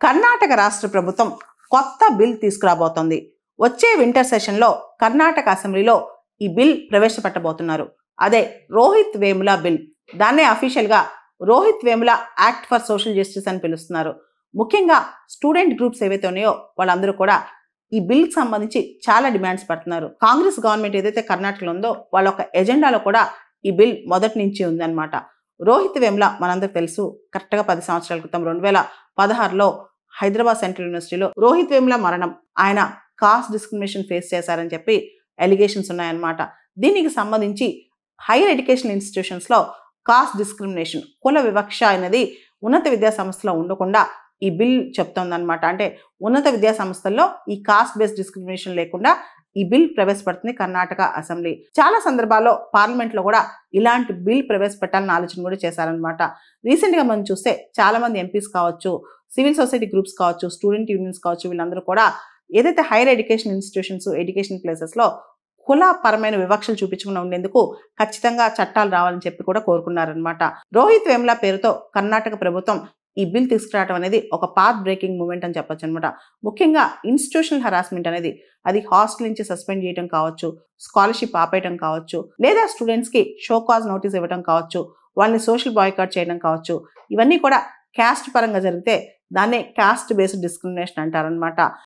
కర్ణాటక రాష్ట్ర ప్రభుత్వం కొత్త బిల్ తీసుకురాబోతోంది. వచ్చే వింటర్ సెషన్లో కర్ణాటక అసెంబ్లీలో ఈ బిల్ ప్రవేశపెట్టబోతున్నారు. అదే రోహిత్ వేముల బిల్. దాన్నే అఫీషియల్గా Rohit Vemula act for social justice అని పిలుస్తున్నారు. ముఖ్యంగా స్టూడెంట్ గ్రూప్స్ ఏవైతే ఉన్నాయో వాళ్ళందరూ కూడా ఈ బిల్కి సంబంధించి చాలా డిమాండ్స్ పెడుతున్నారు. కాంగ్రెస్ గవర్నమెంట్ ఏదైతే కర్ణాటకలో ఉందో వాళ్ళ ఒక ఎజెండాలో కూడా ఈ బిల్ మొదటి నుంచి ఉందన్నమాట. రోహిత్ వేముల మనందరికి తెలుసు, కరెక్ట్గా 10 సంవత్సరాల క్రితం 2016లో హైదరాబాద్ సెంట్రల్ యూనివర్సిటీలో రోహిత్ వేముల మరణం, ఆయన కాస్ట్ డిస్క్రిమినేషన్ ఫేస్ చేశారని చెప్పి ఎలిగేషన్స్ ఉన్నాయన్నమాట. దీనికి సంబంధించి హైయర్ ఎడ్యుకేషన్ ఇన్స్టిట్యూషన్స్లో కాస్ట్ డిస్క్రిమినేషన్, కుల వివక్ష అనేది ఉన్నత విద్యా సంస్థలో ఉండకుండా ఈ బిల్ చెప్తోందన్నమాట. అంటే ఉన్నత విద్యా సంస్థల్లో ఈ కాస్ట్ బేస్డ్ డిస్క్రిమినేషన్ లేకుండా ఈ బిల్ ప్రవేశపెడుతుంది కర్ణాటక అసెంబ్లీ. చాలా సందర్భాల్లో పార్లమెంట్లో కూడా ఇలాంటి బిల్ ప్రవేశపెట్టాలని ఆలోచన కూడా చేశారనమాట. రీసెంట్గా మనం చూస్తే చాలా మంది ఎంపీస్ కావచ్చు, సివిల్ సొసైటీ గ్రూప్స్ కావచ్చు, స్టూడెంట్ యూనియన్స్ కావచ్చు, వీళ్ళందరూ కూడా ఏదైతే హైయర్ ఎడ్యుకేషన్ ఇన్స్టిట్యూషన్స్, ఎడ్యుకేషన్ ప్లేసెస్లో కులపరమైన వివక్షలు చూపించకుండా ఉండేందుకు ఖచ్చితంగా చట్టాలు రావాలని చెప్పి కూడా కోరుకున్నారనమాట. రోహిత్ వేముల పేరుతో కర్ణాటక ప్రభుత్వం ఈ బిల్ తీసుకురావడం అనేది ఒక పాత్ బ్రేకింగ్ మూమెంట్ అని చెప్పొచ్చు అనమాట. ముఖ్యంగా ఇన్స్టిట్యూషనల్ హరాస్మెంట్ అనేది, అది హాస్టల్ నుంచి సస్పెండ్ చేయడం కావచ్చు, స్కాలర్షిప్ ఆపేయడం కావచ్చు, లేదా స్టూడెంట్స్కి షో కాజ్ నోటీస్ ఇవ్వడం కావచ్చు, వాళ్ళని సోషల్ బాయ్కాట్ చేయడం కావచ్చు, ఇవన్నీ కూడా క్యాస్ట్ పరంగా జరిగితే దాన్నే కాస్ట్ బేస్డ్ డిస్క్రిమినేషన్ అంటారనమాట.